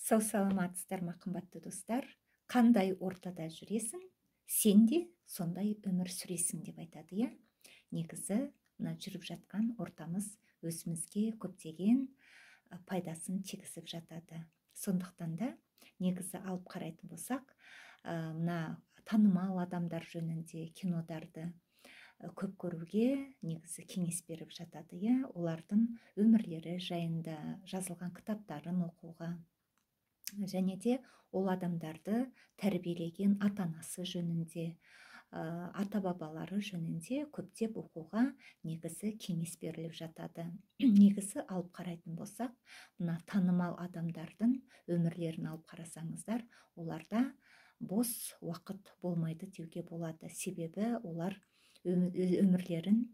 Сау саламатсыздар ма, қымбатты достар? Қандай ортада жүресің, сен де сондай өмір сүресің деп айтады, иә? Негізі, мына жүріп жатқан ортамыз өзімізге көптеген пайдасын тигізіп жатады. Сондықтан да негізі алып қарайтын болсақ, мына танымал адамдар жөнінде кинодарды көп көруге негізі кеңес беріп жатады, иә? Олардың өмірлері жайында жазылған кітаптарын оқуға, және де ол адамдарды тәрбиелеген ата-анасы жөнінде, ата-бабалары жөнінде көптеп оқуға негізі кеңес беріліп жатады. Негізі алып қарайтын болсақ, мына танымал адамдардың өмірлерін алып қарасаңыздар, оларда бос уақыт болмайды деуге болады. Себебі олар өмірлерін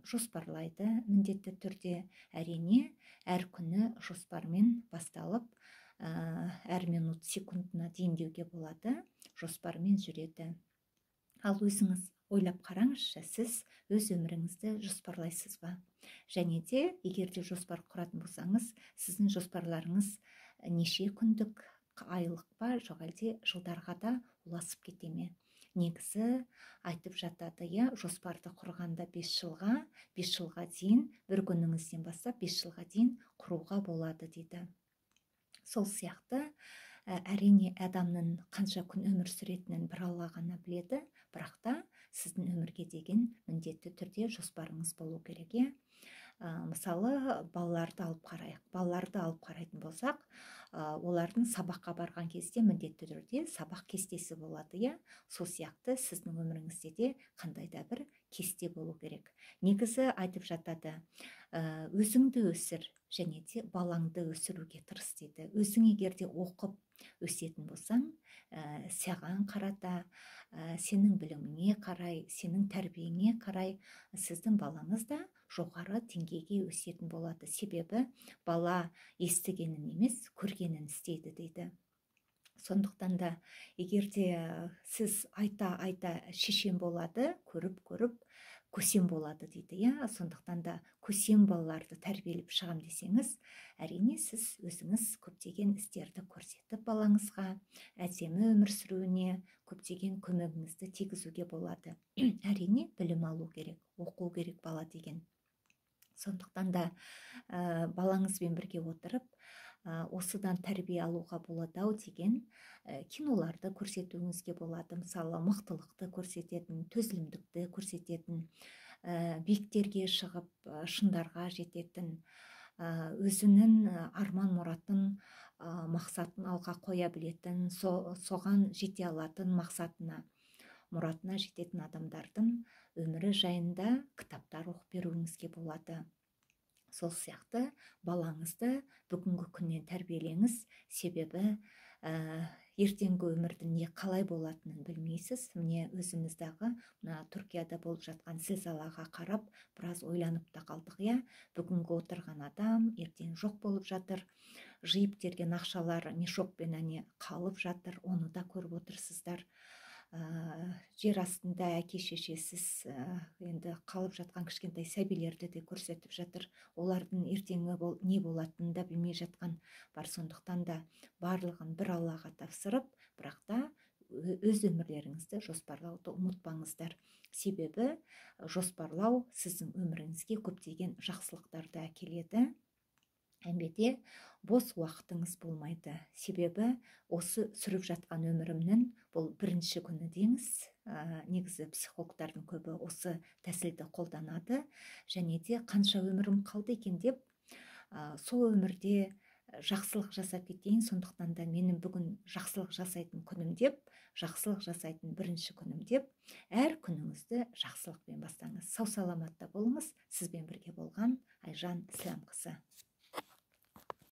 жоспарлайды міндетті түрде. Әрине, әр күні жоспармен басталып, әр минут секундына дейін деуге болады, жоспармен жүреді. Ал өзіңіз ойлап қараңызшы, сіз өз өміріңізді жоспарлайсыз ба? Және де, егер де жоспар құратын болсаңыз, сіздің жоспарларыңыз неше күндік, айлық па, жоқ әлде жылдарға да ұласып кете ме? Негізі айтып жатады, иә, жоспарды құрғанда 5 жылға дейін, бір күніңізден бастап 5 жылға дейін құруға болады дейді. Сол сияқты, әрине адамның қанша күн өмір сүретінін бір Алла ғана біледі, бірақ та сіздің өмірге деген міндетті түрде жоспарыңыз болу керек, иә? Мысалы, балаларды алып қарайық. Балаларды алып қарайтын болсақ, олардың сабаққа барған кезде міндетті түрде сабақ кестесі болады, иә? Сол сияқты сіздің өміріңізде де қандай да бір кесте болу керек. Негізі айтып жатады, өзіңді өсір, және де балаңды өсіруге тырыс дейді. Өзің егер де оқып өсетін болсаң, саған қарата, сенің біліміңе қарай, сенің тәрбиеңе қарай, сіздің балаңыз да жоғары деңгейге өсетін болады. Себебі бала естігенін емес, көргенін істейді дейді. Сондықтан да, егер де сіз айта шешен болады, көріп көсем болады дейді, иә? Сондықтан да көсем балаларды тәрбиелеп шығам десеңіз, әрине сіз өзіңіз көптеген істерді көрсетіп балаңызға, әдемі өмір сүруіне көптеген көмегіңізді тигізуге болады. Әрине білім алу керек, оқу керек бала деген. Сондықтан да балаңызбен бірге отырып, осыдан тәрбие алуға болады-ау деген киноларды көрсетуіңізге болады. Мысалы, мықтылықты көрсететін, төзімділікті көрсететін, биіктерге шығып, шыңдарға жететін, өзінің арман мұратын, мақсатын алға қоя білетін, соған жете алатын мақсатына, мұратына жететін адамдардың өмірі жайында кітаптар оқып беруіңізге болады. Сол сияқты балаңызды бүгінгі күннен тәрбиелеңіз, себебі ертеңгі өмірдің не қалай болатынын білмейсіз. Міне өзіміздағы Түркияда болып жатқан зілзалаға қарап, біраз ойланып та қалдық, иә? Бүгінгі отырған адам ертең жоқ болып жатыр, жиып терген ақшалар мешокпен қалып жатыр, оны да көріп отырсыздар. Жер астында әке-шешесіз енді қалып жатқан кішкентай сәбилерді де көрсетіп жатыр. Олардың ертеңі не болатынын да білмей жатқан бар. Сондықтан да барлығын бір Аллаға тапсырып, бірақ та өз өмірлеріңізді жоспарлауды ұмытпаңыздар. Себебі жоспарлау сіздің өміріңізге көптеген жақсылықтарды әкеледі. Әмбеде бос уақытыңыз болмайды. Себебі осы сүріп жатқан өмірімнің бұл бірінші күні деңіз. Негізі психологтардың көбі осы тәсілді қолданады. Және де қанша өмірім қалды екен деп, сол өмірде жақсылық жасап кетейін, сондықтан да менің бүгін жақсылық жасайтын күнім деп, жақсылық жасайтын бірінші күнім деп, әр күніңізді жақсылықпен бастаңыз. Сау саламатта болыңыз. Сізбен бірге болған Айжан Исламқызы.